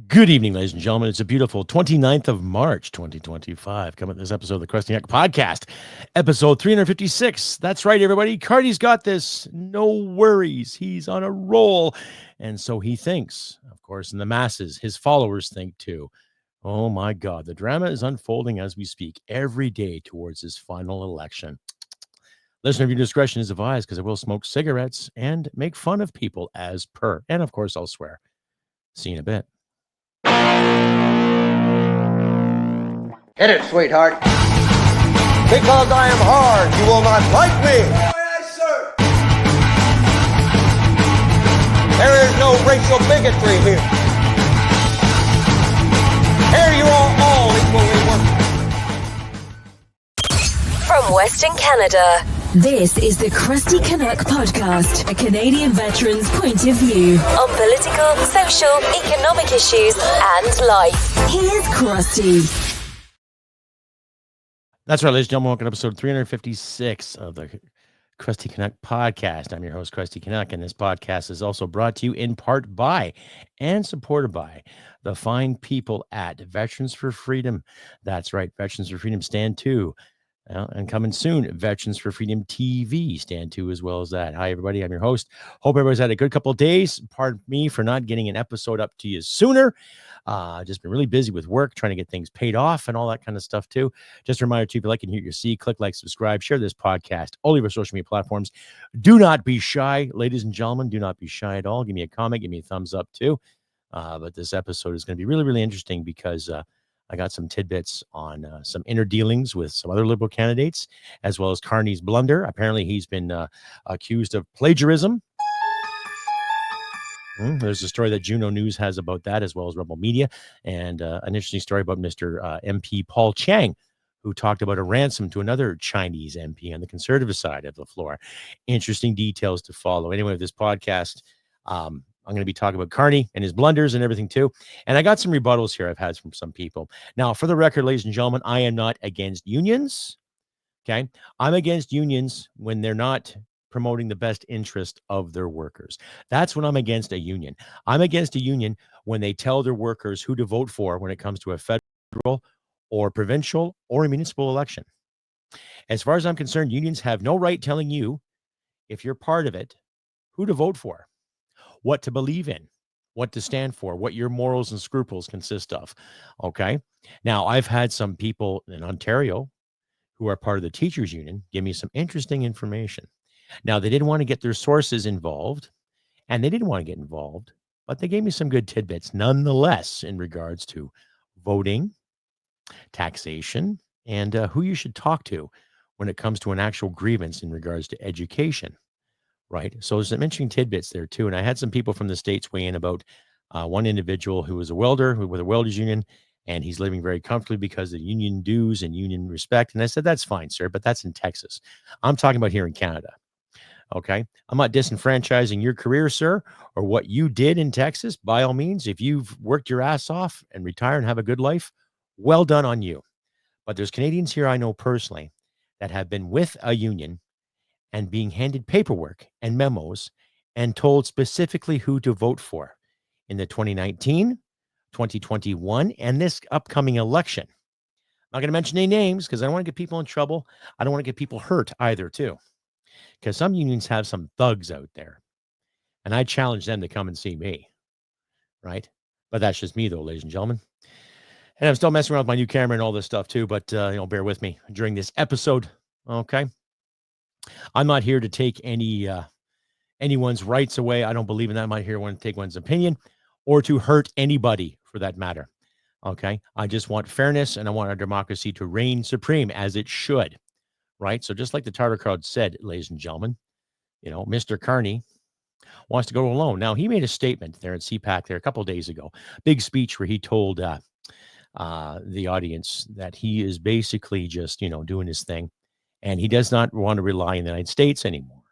Good evening, ladies and gentlemen. It's a beautiful 29th of March, 2025. Coming to this episode of the Crusty podcast, episode 356. That's right, everybody. Carney's got this. No worries. He's on a roll. And so he thinks, of course, and the masses, his followers think too. Oh my God, the drama is unfolding as we speak every day towards his final election. Listener, your discretion is advised because I will smoke cigarettes and make fun of people as per. And of course, I'll swear. See you in a bit. Hit it, sweetheart. Because I am hard, you will not like me. Yes, sir. There is no racial bigotry here. Here you are all equally worthless. From Western Canada, this is the Crusty Canuck podcast, a Canadian veteran's point of view on political, social, economic issues, and life. Here's Crusty. That's right, ladies and gentlemen. Welcome to episode 356 of the Crusty Canuck podcast. I'm your host, Crusty Canuck, and this podcast is also brought to you in part by and supported by the fine people at Veterans for Freedom. That's right, Veterans for Freedom Stand 2. And coming soon, Veterans for Freedom TV Stand 2 as well as that. Hi, everybody. I'm your host. Hope everybody's had a good couple of days. Pardon me for not getting an episode up to you sooner. Just been really busy with work, trying to get things paid off and all that kind of stuff too. Just a reminder too, if you like and hear your see, click like, subscribe, share this podcast, all of our social media platforms. Do not be shy, ladies and gentlemen. Do not be shy at all. Give me a comment, give me a thumbs up too. But this episode is going to be really, really interesting because I got some tidbits on some inner dealings with some other Liberal candidates, as well as Carney's blunder. Apparently, he's been accused of plagiarism. There's a story that Juno News has about that, as well as Rebel Media, and an interesting story about Mr. MP Paul Chang, who talked about a ransom to another Chinese MP on the conservative side of the floor. Interesting details to follow. Anyway, with this podcast, I'm going to be talking about Carney and his blunders and everything too. And I got some rebuttals here I've had from some people. Now, for the record, ladies and gentlemen, I am not against unions. Okay. I'm against unions when they're not promoting the best interest of their workers. That's when I'm against a union. I'm against a union when they tell their workers who to vote for when it comes to a federal or provincial or a municipal election. As far as I'm concerned, unions have no right telling you, if you're part of it, who to vote for, what to believe in, what to stand for, what your morals and scruples consist of. Okay. Now, I've had some people in Ontario who are part of the teachers union give me some interesting information. Now, they didn't want to get their sources involved, and they didn't want to get involved, but they gave me some good tidbits nonetheless in regards to voting, taxation, and who you should talk to when it comes to an actual grievance in regards to education. Right. So there's some interesting tidbits there too. And I had some people from the States weigh in about one individual who was a welder with a welders union, and he's living very comfortably because of union dues and union respect. And I said, that's fine, sir, but that's in Texas. I'm talking about here in Canada. Okay. I'm not disenfranchising your career, sir, or what you did in Texas. By all means, if you've worked your ass off and retire and have a good life, well done on you. But there's Canadians here I know personally that have been with a union and being handed paperwork and memos and told specifically who to vote for in the 2019, 2021, and this upcoming election. I'm not going to mention any names because I don't want to get people in trouble. I don't want to get people hurt either, too, because some unions have some thugs out there, and I challenge them to come and see me, right? But that's just me, though, ladies and gentlemen. And I'm still messing around with my new camera and all this stuff, too, but bear with me during this episode, okay? I'm not here to take anyone's rights away. I don't believe in that. I'm not here to take one's opinion or to hurt anybody for that matter. Okay. I just want fairness and I want our democracy to reign supreme as it should. Right. So just like the Tartar crowd said, ladies and gentlemen, Mr. Carney wants to go alone. Now, he made a statement there at CPAC there a couple of days ago, big speech where he told the audience that he is basically just, doing his thing. And he does not want to rely on the United States anymore.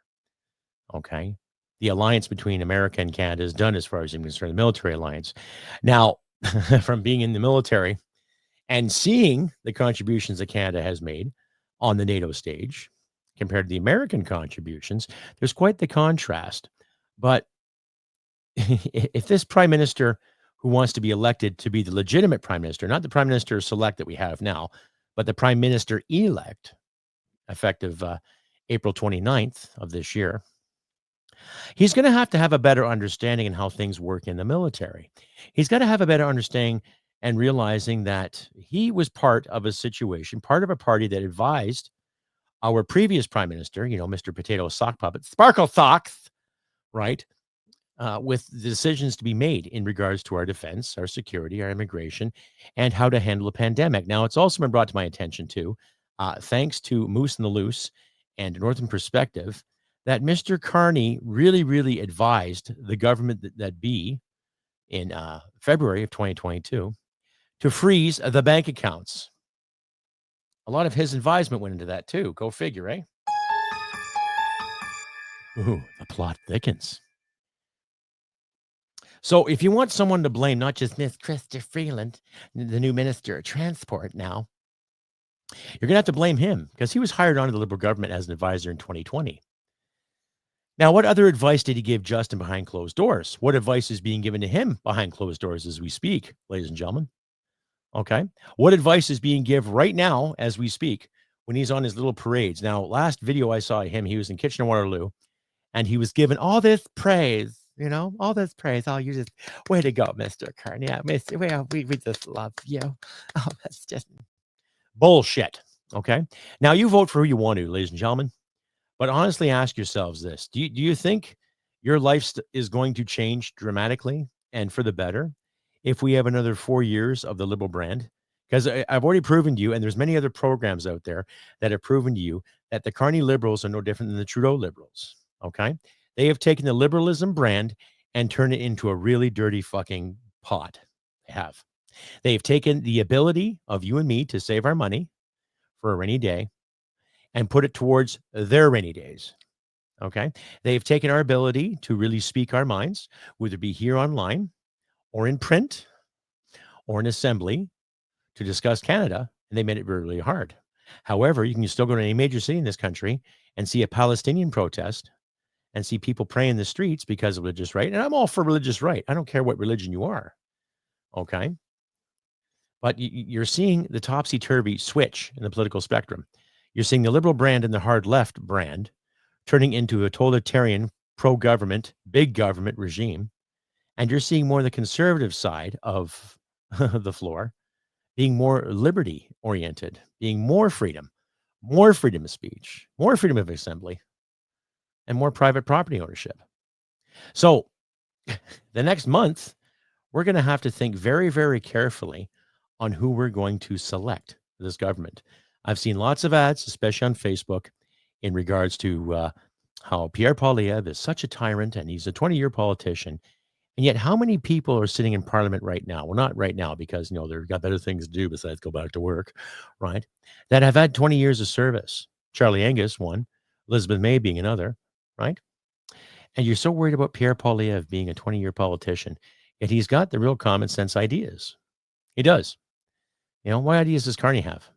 Okay. The alliance between America and Canada is done as far as I'm concerned, the military alliance. Now, from being in the military and seeing the contributions that Canada has made on the NATO stage compared to the American contributions, there's quite the contrast. But if this prime minister who wants to be elected to be the legitimate prime minister, not the prime minister select that we have now, but the prime minister elect, effective April 29th of this year, he's going to have a better understanding in how things work in the military. He's got to have a better understanding and realizing that he was part of a situation, part of a party that advised our previous prime minister, Mr. Potato Sock Puppet, Sparkle Socks, right? With the decisions to be made in regards to our defense, our security, our immigration, and how to handle a pandemic. Now, it's also been brought to my attention, too, thanks to Moose and the Loose and Northern Perspective, that Mr. Carney really, really advised the government that be in February of 2022 to freeze the bank accounts. A lot of his advisement went into that, too. Go figure, eh? Ooh, the plot thickens. So if you want someone to blame, not just Miss Chrystia Freeland, the new Minister of Transport now, you're going to have to blame him because he was hired onto the Liberal government as an advisor in 2020. Now, what other advice did he give Justin behind closed doors? What advice is being given to him behind closed doors as we speak, ladies and gentlemen? Okay. What advice is being given right now as we speak when he's on his little parades? Now, last video I saw him, he was in Kitchener-Waterloo, and he was given all this praise. All this praise. Oh, you just, way to go, Mr. Carney. Yeah, we just love you. Oh, that's just bullshit. Okay. Now, you vote for who you want to, ladies and gentlemen. But honestly, ask yourselves this. Do you think your life is going to change dramatically and for the better if we have another 4 years of the Liberal brand? Because I've already proven to you, and there's many other programs out there that have proven to you that the Carney Liberals are no different than the Trudeau Liberals. Okay. They have taken the liberalism brand and turned it into a really dirty fucking pot. They have. They've taken the ability of you and me to save our money for a rainy day and put it towards their rainy days. Okay. They've taken our ability to really speak our minds, whether it be here online or in print or in assembly to discuss Canada, and they made it really, really hard. However, you can still go to any major city in this country and see a Palestinian protest and see people praying in the streets because of religious right. And I'm all for religious right. I don't care what religion you are. Okay. But you're seeing the topsy-turvy switch in the political spectrum. You're seeing the liberal brand and the hard left brand turning into a totalitarian, pro-government, big government regime. And you're seeing more the conservative side of the floor being more liberty-oriented, being more freedom of speech, more freedom of assembly, and more private property ownership. So the next month, we're going to have to think very, very carefully on who we're going to select for this government. I've seen lots of ads, especially on Facebook, in regards to how Pierre Poilievre is such a tyrant and he's a 20-year politician. And yet how many people are sitting in Parliament right now? Well, not right now because, they've got better things to do besides go back to work, right? That have had 20 years of service. Charlie Angus, one. Elizabeth May being another, right? And you're so worried about Pierre Poilievre being a 20-year politician, yet he's got the real common sense ideas. He does. What ideas does Carney have?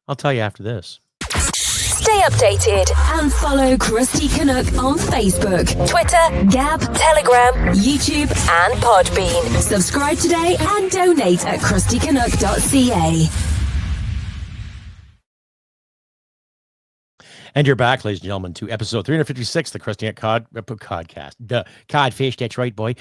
I'll tell you after this. Stay updated and follow Crusty Canuck on Facebook, Twitter, Gab, Telegram, YouTube, and Podbean. Subscribe today and donate at crustycanuck.ca. And you're back, ladies and gentlemen, to episode 356, the Crusty Canuck podcast. The Codfish, that's right, boy.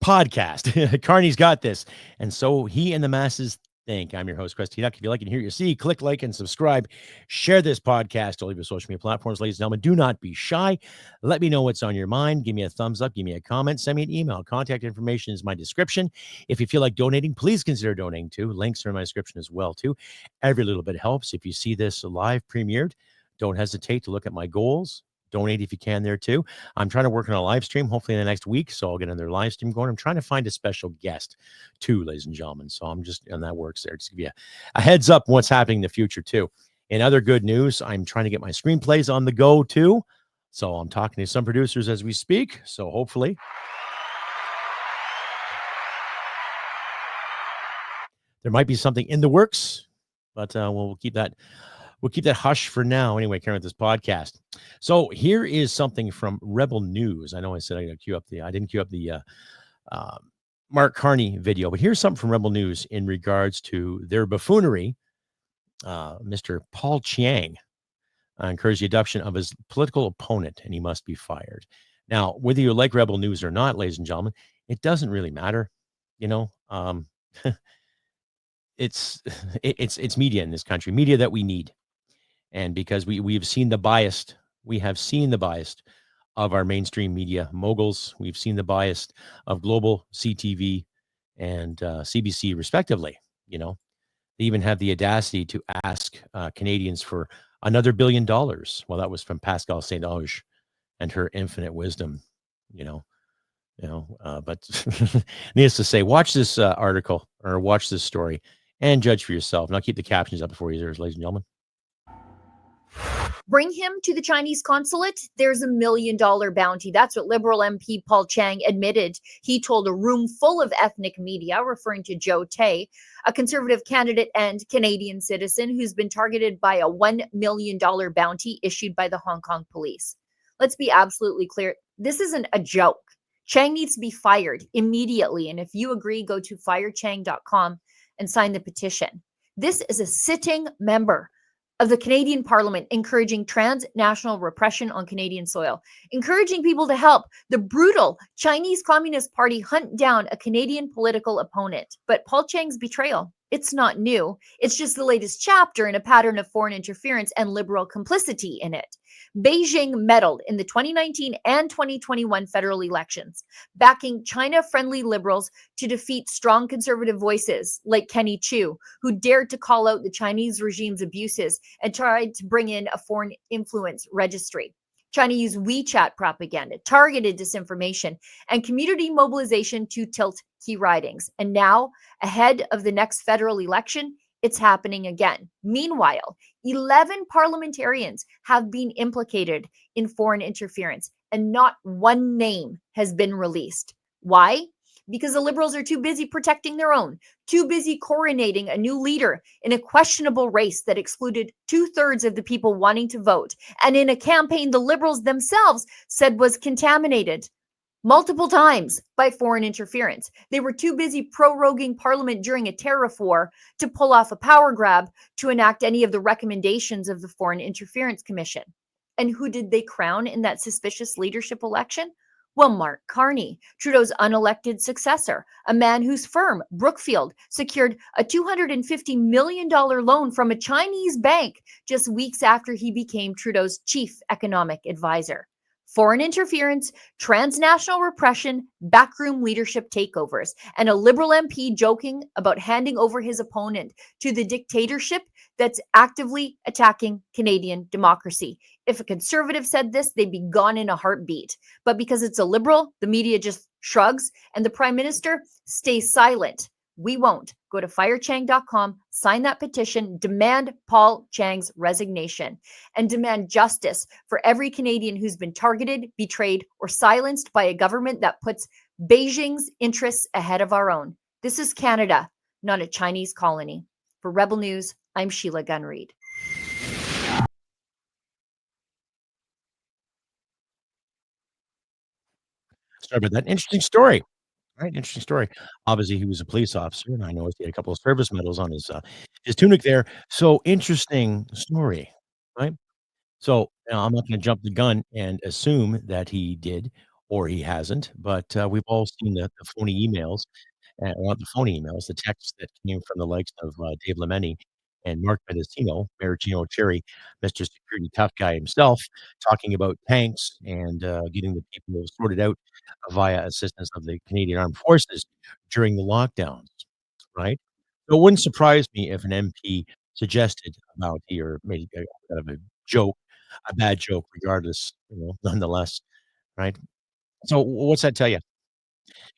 Podcast. Carney's got this. And so he and the masses think. I'm your host, Crusty Canuck. If you like and hear you see, click like and subscribe. Share this podcast to all of your social media platforms, ladies and gentlemen. Do not be shy. Let me know what's on your mind. Give me a thumbs up. Give me a comment. Send me an email. Contact information is my description. If you feel like donating, please consider donating too. Links are in my description as well too. Every little bit helps. If you see this live premiered, don't hesitate to look at my goals. Donate if you can there too. I'm trying to work on a live stream, hopefully in the next week. So I'll get another live stream going. I'm trying to find a special guest too, ladies and gentlemen. So I'm just, and that works there. Just give you a heads up what's happening in the future too. In other good news, I'm trying to get my screenplays on the go too. So I'm talking to some producers as we speak. So hopefully there might be something in the works, but we'll keep that hush for now. Anyway, carrying with this podcast. So here is something from Rebel News. I know I said I got to queue up I didn't queue up the Mark Carney video. But here's something from Rebel News in regards to their buffoonery. Mr. Paul Chiang encouraged the adoption of his political opponent, and he must be fired. Now, whether you like Rebel News or not, ladies and gentlemen, it doesn't really matter. You know, it's it's media in this country, media that we need, and because we have seen the biased, we have seen the biased of our mainstream media moguls. We've seen the bias of global CTV and CBC, respectively. You know, they even have the audacity to ask Canadians for another $1 billion. Well, that was from Pascal Saint Onge and her infinite wisdom. You know, but needless to say, watch this article or watch this story and judge for yourself. And I'll keep the captions up before you, ladies and gentlemen. Bring him to the Chinese consulate, there's $1 million bounty. That's what Liberal MP Paul Chiang admitted. He told a room full of ethnic media, referring to Joe Tay, a conservative candidate and Canadian citizen who's been targeted by a $1 million bounty issued by the Hong Kong police. Let's be absolutely clear. This isn't a joke. Chiang needs to be fired immediately. And if you agree, go to firechang.com and sign the petition. This is a sitting member of the Canadian Parliament encouraging transnational repression on Canadian soil, encouraging people to help the brutal Chinese Communist Party hunt down a Canadian political opponent. But Paul Chiang's betrayal, it's not new. It's just the latest chapter in a pattern of foreign interference and liberal complicity in it. Beijing meddled in the 2019 and 2021 federal elections, backing China-friendly liberals to defeat strong conservative voices like Kenny Chu, who dared to call out the Chinese regime's abuses and tried to bring in a foreign influence registry. China used WeChat propaganda, targeted disinformation, and community mobilization to tilt key ridings. And now, ahead of the next federal election, it's happening again. Meanwhile, 11 parliamentarians have been implicated in foreign interference, and not one name has been released. Why? Because the Liberals are too busy protecting their own, too busy coronating a new leader in a questionable race that excluded 2/3 of the people wanting to vote, and in a campaign the Liberals themselves said was contaminated multiple times by foreign interference. They were too busy proroguing Parliament during a tariff war to pull off a power grab to enact any of the recommendations of the Foreign Interference Commission. And who did they crown in that suspicious leadership election? Well, Mark Carney, Trudeau's unelected successor, a man whose firm, Brookfield, secured a $250 million loan from a Chinese bank just weeks after he became Trudeau's chief economic advisor. Foreign interference, transnational repression, backroom leadership takeovers, and a Liberal MP joking about handing over his opponent to the dictatorship that's actively attacking Canadian democracy. If a conservative said this, they'd be gone in a heartbeat. But because it's a Liberal, the media just shrugs and the Prime Minister stays silent. We won't. Go to firechang.com, sign that petition, demand Paul Chiang's resignation, and demand justice for every Canadian who's been targeted, betrayed, or silenced by a government that puts Beijing's interests ahead of our own. This is Canada, not a Chinese colony. For Rebel News, I'm Sheila Gunn-Reid. Sorry about that. Interesting story. Right, interesting story. Obviously, he was a police officer, and I know he had a couple of service medals on his tunic there. So interesting story, right? So now I'm not going to jump the gun and assume that he did or he hasn't, but we've all seen the phony emails, not the phony emails, the texts that came from the likes of Dave Lemeni and Mark Mendocino, Maraschino Cherry, Mr. Security Tough Guy himself, talking about tanks and getting the people sorted out via assistance of the Canadian Armed Forces during the lockdowns, right? So it wouldn't surprise me if an MP suggested a bounty or made a kind of a joke, a bad joke, regardless, nonetheless, right? So what's that tell you?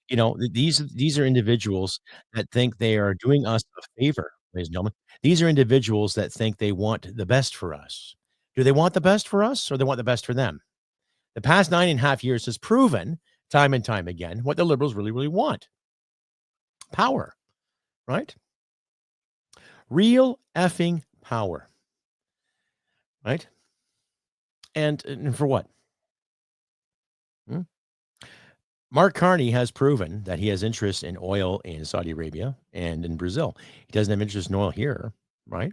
These are individuals that think they are doing us a favor, ladies and gentlemen. These are individuals that think they want the best for us. Do they want the best for us or they want the best for them? The past 9.5 years has proven time and time again what the Liberals really, really want. Power, right? Real effing power, right? And for what? Hmm? Mark Carney has proven that he has interest in oil in Saudi Arabia and in Brazil. He doesn't have interest in oil here, right?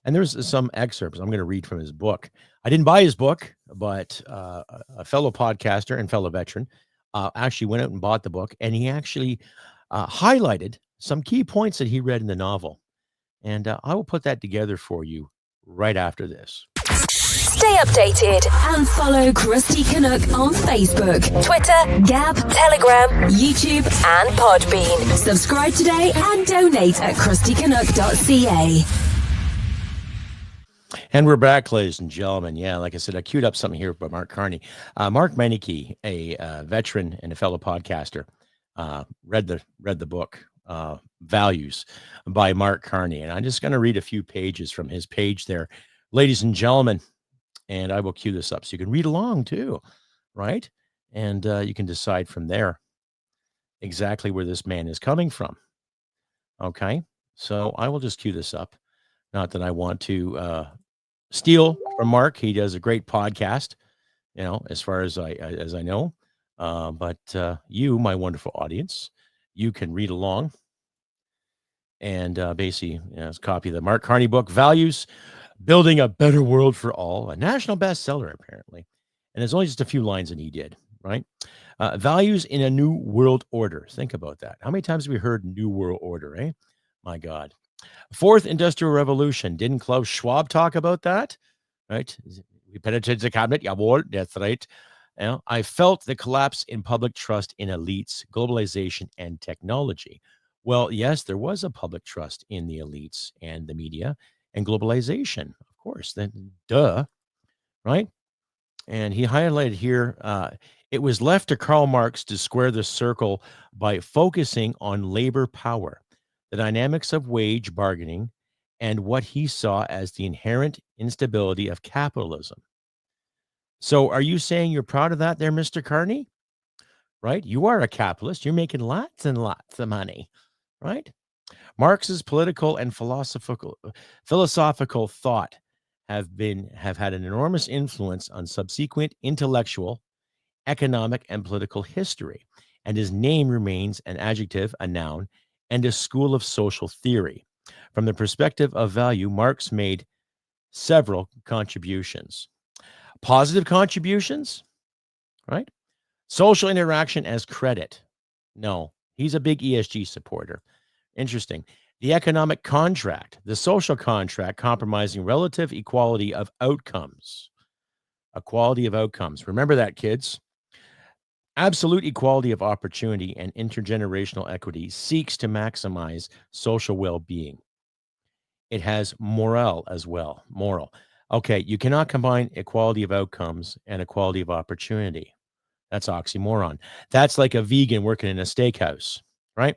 And there's some excerpts I'm going to read from his book. I didn't buy his book, but a fellow podcaster and fellow veteran actually went out and bought the book, and he actually highlighted some key points that he read in the novel. And I will put that together for you right after this. Stay updated and follow Crusty Canuck on Facebook, Twitter, Gab, Telegram, YouTube, and Podbean. Subscribe today and donate at crustycanuck.ca. And we're back, ladies and gentlemen. Yeah, like I said, I queued up something here about Mark Carney. Mark Meineke, a veteran and a fellow podcaster, read the book Values by Mark Carney. And I'm just going to read a few pages from his page there, ladies and gentlemen. And I will cue this up so you can read along too, right? And you can decide from there exactly where this man is coming from. Okay, so I will just cue this up. Not that I want to steal from Mark. He does a great podcast, as far as I know. But you, my wonderful audience, you can read along and basically copy the Mark Carney book, Values, Building a Better World for All, a national bestseller, apparently. And there's only just a few lines that he did, right? Values in a New World Order. Think about that. How many times have we heard New World Order, eh? My God. Fourth Industrial Revolution. Didn't Klaus Schwab talk about that? Right? We penetrated the cabinet. Jawohl, that's right. I felt the collapse in public trust in elites, globalization, and technology. Well, yes, there was a public trust in the elites and the media and globalization, of course. Then, duh, right? And he highlighted here, it was left to Karl Marx to square the circle by focusing on labor power, the dynamics of wage bargaining, and what he saw as the inherent instability of capitalism. So are you saying you're proud of that there, Mr. Carney? Right? You are a capitalist. You're making lots and lots of money, right? Marx's political and philosophical thought have had an enormous influence on subsequent intellectual, economic, and political history, and his name remains an adjective, a noun, and a school of social theory. From the perspective of value, Marx made several contributions. Positive contributions, right? Social interaction as credit. No, he's a big ESG supporter. Interesting. The economic contract, the social contract compromising relative equality of outcomes. Equality of outcomes. Remember that, kids. Absolute equality of opportunity and intergenerational equity seeks to maximize social well-being. It has morale as well. Moral. Okay, you cannot combine equality of outcomes and equality of opportunity. That's oxymoron. That's like a vegan working in a steakhouse, right?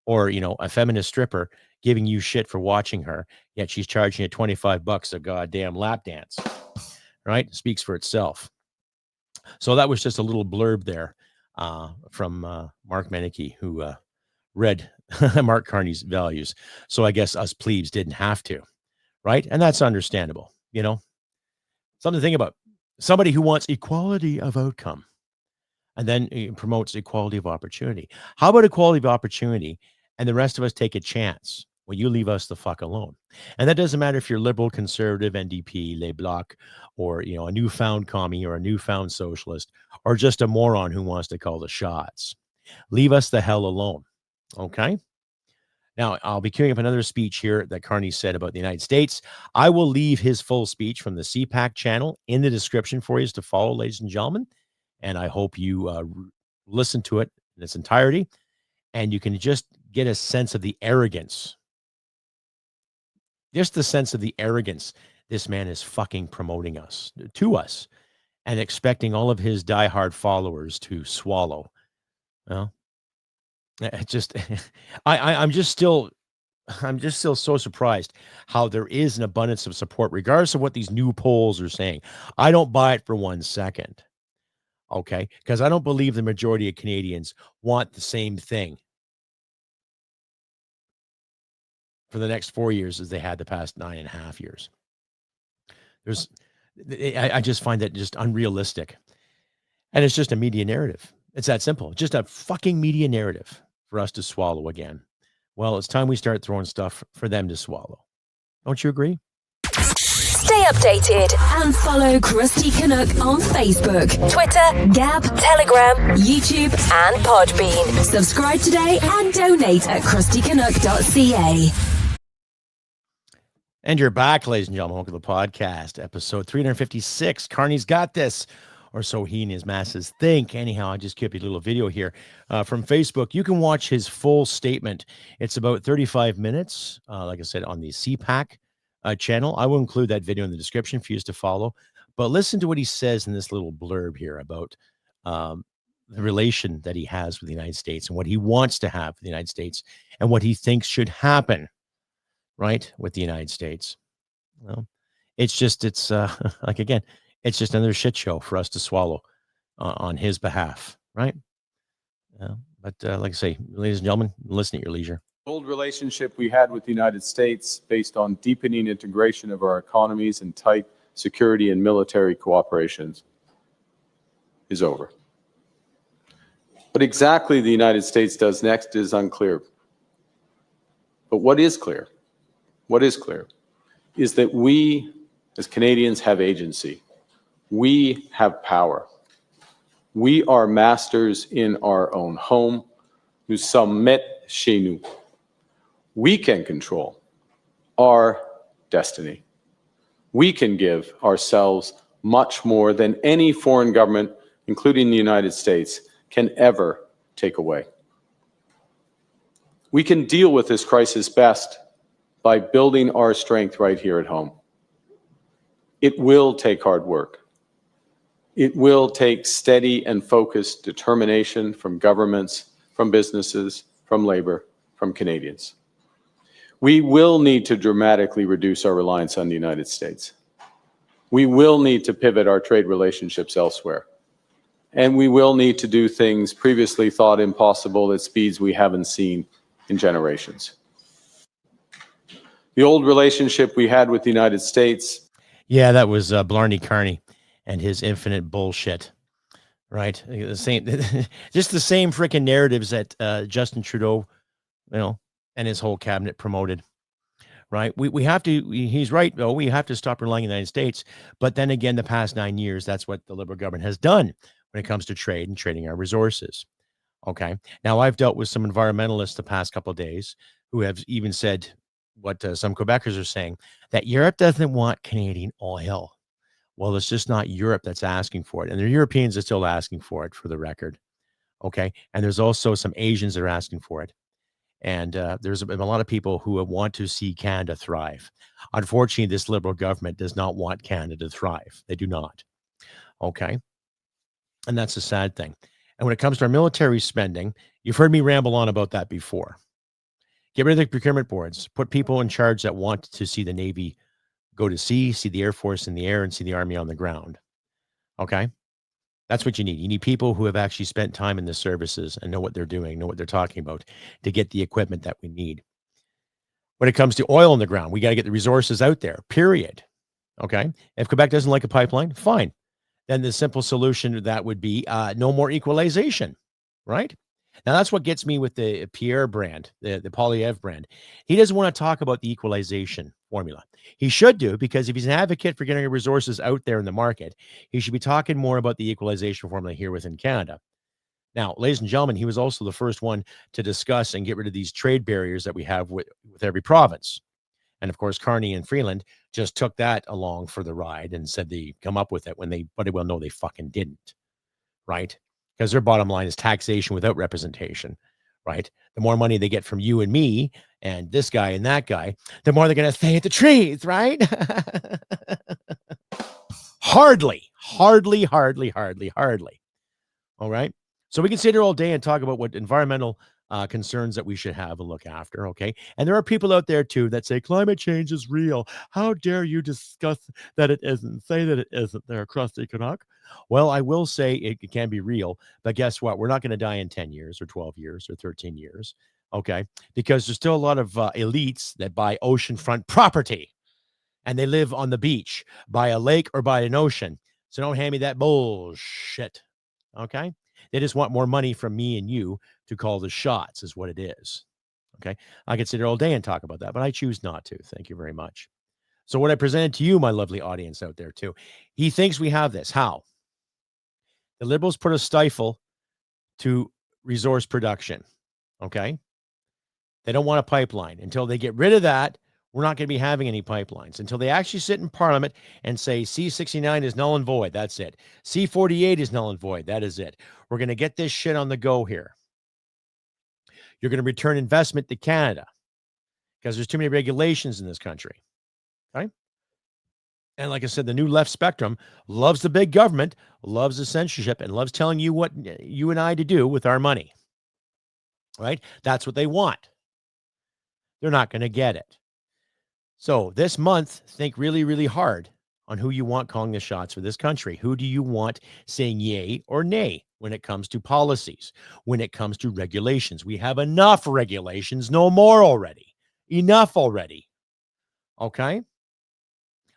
Or, a feminist stripper giving you shit for watching her, yet she's charging you $25 a goddamn lap dance, right? Speaks for itself. So that was just a little blurb there from Mark Meineke, who read Mark Carney's Values. So I guess us plebes didn't have to, right? And that's understandable, Something to think about. Somebody who wants equality of outcome and then promotes equality of opportunity. How about equality of opportunity and the rest of us take a chance? Well, you leave us the fuck alone. And that doesn't matter if you're liberal, conservative, NDP, Les Blocs, or, a newfound commie or a newfound socialist, or just a moron who wants to call the shots. Leave us the hell alone. Okay? Now, I'll be queuing up another speech here that Carney said about the United States. I will leave his full speech from the CPAC channel in the description for you to follow, ladies and gentlemen. And I hope you listen to it in its entirety, and you can just get a sense of the arrogance. Just the sense of the arrogance this man is fucking promoting to us and expecting all of his diehard followers to swallow. Well, it just, I'm just still so surprised how there is an abundance of support, regardless of what these new polls are saying. I don't buy it for 1 second. Okay, because I don't believe the majority of Canadians want the same thing for the next 4 years as they had the past 9.5 years. I just find that just unrealistic. And it's just a media narrative. It's that simple. Just a fucking media narrative for us to swallow again. Well, it's time we start throwing stuff for them to swallow. Don't you agree? Stay updated and follow Crusty Canuck on Facebook, Twitter, Gab, Telegram, YouTube, and Podbean. Subscribe today and donate at crustycanuck.ca. And you're back, ladies and gentlemen. Welcome to the podcast, episode 356. Carney's got this, or so he and his masses think. Anyhow, I just kept a little video here from Facebook. You can watch his full statement. It's about 35 minutes, like I said, on the CPAC channel. I will include that video in the description for you to follow. But listen to what he says in this little blurb here about the relation that he has with the United States and what he wants to have with the United States and what he thinks should happen, right, with the United States. Well, it's like, again, it's just another shit show for us to swallow on his behalf, right? But like I say, ladies and gentlemen, listen at your leisure. Old relationship we had with the United States based on deepening integration of our economies and tight security and military cooperations is over. What exactly the United States does next is unclear. But what is clear is that we as Canadians have agency. We have power. We are masters in our own home. Nous sommes maîtres chez nous. We can control our destiny. We can give ourselves much more than any foreign government, including the United States, can ever take away. We can deal with this crisis best by building our strength right here at home. It will take hard work. It will take steady and focused determination from governments, from businesses, from labor, from Canadians. We will need to dramatically reduce our reliance on the United States. We will need to pivot our trade relationships elsewhere. And we will need to do things previously thought impossible at speeds we haven't seen in generations. The old relationship we had with the United States. Yeah, that was Blarney Carney and his infinite bullshit, right? The same, just the same freaking narratives that Justin Trudeau, and his whole cabinet promoted, right? We have to, he's right, though, we have to stop relying on the United States. But then again, the past 9 years, that's what the Liberal government has done when it comes to trade and trading our resources. Okay. Now, I've dealt with some environmentalists the past couple of days who have even said what some Quebecers are saying, that Europe doesn't want Canadian oil. Well, it's just not Europe that's asking for it. And the Europeans are still asking for it, for the record. Okay. And there's also some Asians that are asking for it. And there's a lot of people who want to see Canada thrive. Unfortunately, this Liberal government does not want Canada to thrive. They do not. Okay. And that's a sad thing. And when it comes to our military spending, you've heard me ramble on about that before. Get rid of the procurement boards. Put people in charge that want to see the Navy go to sea, see the Air Force in the air, and see the Army on the ground. Okay. That's what you need. You need people who have actually spent time in the services and know what they're doing, know what they're talking about to get the equipment that we need. When it comes to oil in the ground, we got to get the resources out there, period. Okay. If Quebec doesn't like a pipeline, fine. Then the simple solution to that would be no more equalization, right? Now, that's what gets me with the Pierre brand, the Poilievre brand. He doesn't want to talk about the equalization formula. He should do, because if he's an advocate for getting resources out there in the market, he should be talking more about the equalization formula here within Canada. Now, ladies and gentlemen, he was also the first one to discuss and get rid of these trade barriers that we have with every province. And of course, Carney and Freeland just took that along for the ride and said they come up with it when they, but well, no, they fucking didn't, right? Because their bottom line is taxation without representation, right? The more money they get from you and me and this guy and that guy, the more they're going to stay at the trees, right? Hardly. All right. So we can sit here all day and talk about what environmental concerns that we should have and look after. Okay. And there are people out there too that say climate change is real. How dare you discuss that it isn't? Say that it isn't there, Crusty Canuck. Well, I will say it can be real, but guess what? We're not going to die in 10 years or 12 years or 13 years. Okay. Because there's still a lot of elites that buy oceanfront property and they live on the beach by a lake or by an ocean. So don't hand me that bullshit. Okay. They just want more money from me and you to call the shots, is what it is. Okay. I could sit here all day and talk about that, but I choose not to. Thank you very much. So what I presented to you, my lovely audience out there too, he thinks we have this. How? The Liberals put a stifle to resource production. Okay. They don't want a pipeline. Until they get rid of that, we're not going to be having any pipelines. Until they actually sit in Parliament and say C-69 is null and void. That's it. C-48 is null and void. That is it. We're going to get this shit on the go here. You're going to return investment to Canada because there's too many regulations in this country. Okay. And like I said, the new left spectrum loves the big government, loves the censorship, and loves telling you what you and I to do with our money. Right? That's what they want. They're not going to get it. So this month, think really, really hard on who you want calling the shots for this country. Who do you want saying yay or nay when it comes to policies, when it comes to regulations? We have enough regulations, no more already. Enough already. Okay?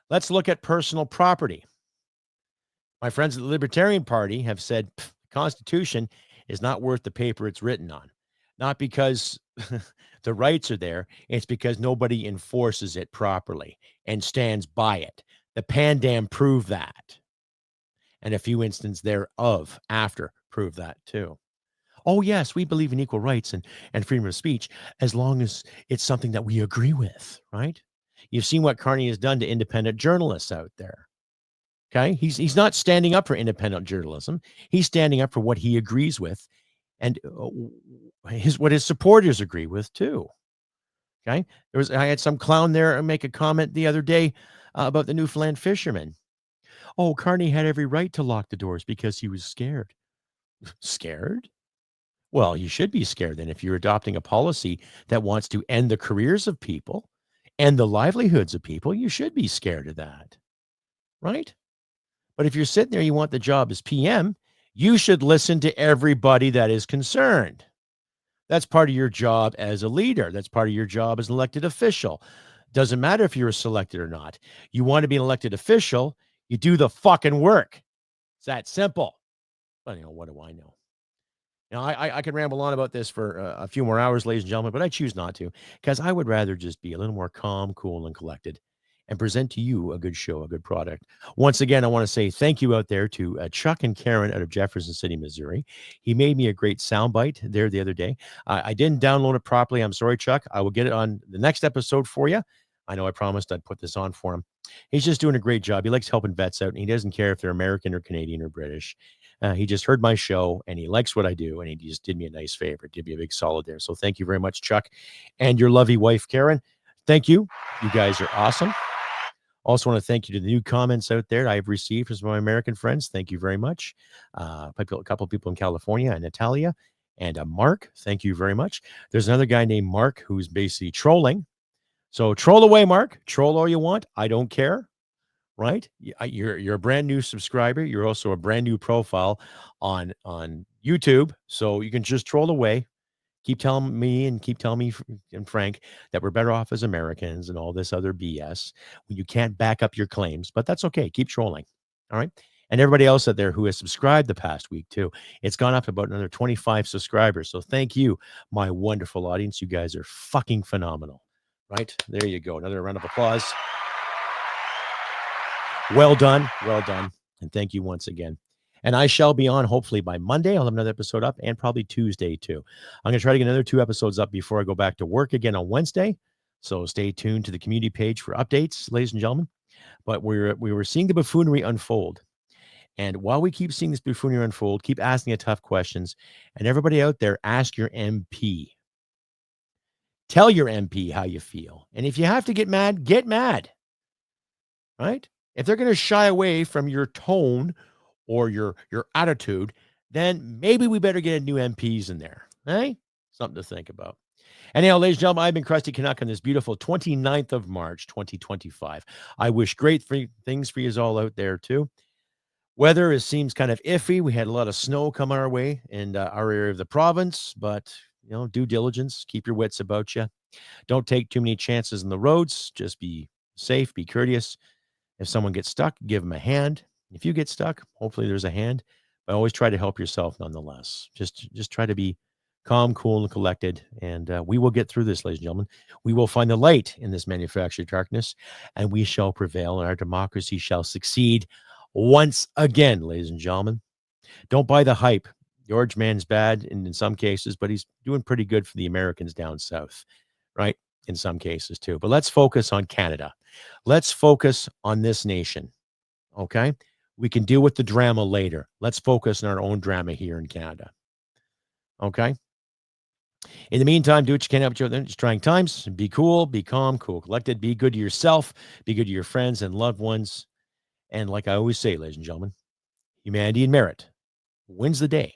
Let's look at personal property. My friends at the Libertarian Party have said the Constitution is not worth the paper it's written on. Not because the rights are there, it's because nobody enforces it properly and stands by it. The Pandam proved that. And a few instances thereof after prove that too. Oh, yes, we believe in equal rights and freedom of speech as long as it's something that we agree with, right? You've seen what Carney has done to independent journalists out there. Okay? He's not standing up for independent journalism. He's standing up for what he agrees with and what his supporters agree with too. Okay? I had some clown there make a comment the other day about the Newfoundland fishermen. Oh, Carney had every right to lock the doors because he was scared. Scared? Well, you should be scared then if you're adopting a policy that wants to end the careers of people and the livelihoods of people. You should be scared of that, right? But if you're sitting there, you want the job as PM, you should listen to everybody that is concerned. That's part of your job as a leader. That's part of your job as an elected official. Doesn't matter if you're selected or not. You want to be an elected official, you do the fucking work. It's that simple. But what do I know? Now, I could ramble on about this for a few more hours, ladies and gentlemen, but I choose not to because I would rather just be a little more calm, cool, and collected and present to you a good show, a good product. Once again, I want to say thank you out there to Chuck and Karen out of Jefferson City, Missouri. He made me a great soundbite there the other day. I didn't download it properly. I'm sorry, Chuck. I will get it on the next episode for you. I know I promised I'd put this on for him. He's just doing a great job. He likes helping vets out, and he doesn't care if they're American or Canadian or British. He just heard my show, and he likes what I do, and he just did me a nice favor, did me a big solid there. So thank you very much, Chuck, and your lovely wife, Karen. Thank you. You guys are awesome. Also want to thank you to the new comments out there I've received from my American friends. Thank you very much. A couple of people in California, and Natalia and Mark. Thank you very much. There's another guy named Mark who's basically trolling. So troll away, Mark. Troll all you want. I don't care. Right? You're a brand new subscriber. You're also a brand new profile on YouTube. So you can just troll away. Keep telling me and Frank that we're better off as Americans and all this other BS when you can't back up your claims. But that's okay. Keep trolling. All right. And everybody else out there who has subscribed the past week too. It's gone up to about another 25 subscribers. So thank you, my wonderful audience. You guys are fucking phenomenal. Right? There you go. Another round of applause. Well done. Well done. And thank you once again. And I shall be on hopefully by Monday. I'll have another episode up and probably Tuesday too. I'm going to try to get another 2 episodes up before I go back to work again on Wednesday. So stay tuned to the community page for updates, ladies and gentlemen. But we were seeing the buffoonery unfold. And while we keep seeing this buffoonery unfold, keep asking the tough questions. And everybody out there, ask your MP. Tell your MP how you feel. And if you have to get mad, get mad. Right? If they're going to shy away from your tone or your attitude, then maybe we better get a new MPs in there. Hey, something to think about. Anyhow, ladies and gentlemen, I've been Crusty Canuck on this beautiful 29th of March, 2025. I wish great things for you all out there too. Weather seems kind of iffy. We had a lot of snow come our way in our area of the province, but due diligence, keep your wits about you. Don't take too many chances on the roads. Just be safe, be courteous. If someone gets stuck, give them a hand. If you get stuck, hopefully there's a hand. But always try to help yourself nonetheless. Just try to be calm, cool, and collected. And we will get through this, ladies and gentlemen. We will find the light in this manufactured darkness, and we shall prevail, and our democracy shall succeed once again, ladies and gentlemen. Don't buy the hype. The orange man's bad in some cases, but he's doing pretty good for the Americans down south, right? In some cases too. But let's focus on Canada. Let's focus on this nation, okay? We can deal with the drama later. Let's focus on our own drama here in Canada, okay? In the meantime, do what you can help each other in these trying times. Be cool, be calm, cool, collected. Be good to yourself. Be good to your friends and loved ones. And like I always say, ladies and gentlemen, humanity and merit wins the day.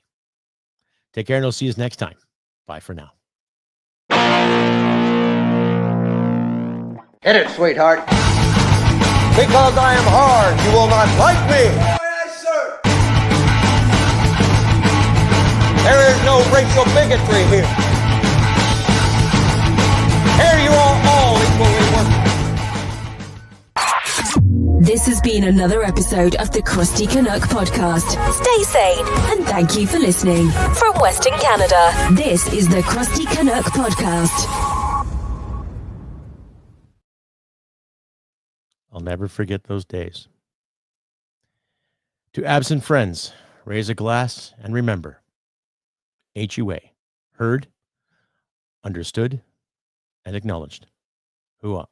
Take care, and I'll see you next time. Bye for now. Hit it, sweetheart. Because I am hard, you will not like me. Yes, sir. There is no racial bigotry here. Here you are all equally worthless. This has been another episode of the Crusty Canuck podcast. Stay sane and thank you for listening. From Western Canada, this is the Crusty Canuck podcast. I'll never forget those days. To absent friends, raise a glass and remember. HUA, heard, understood, and acknowledged. Hooah.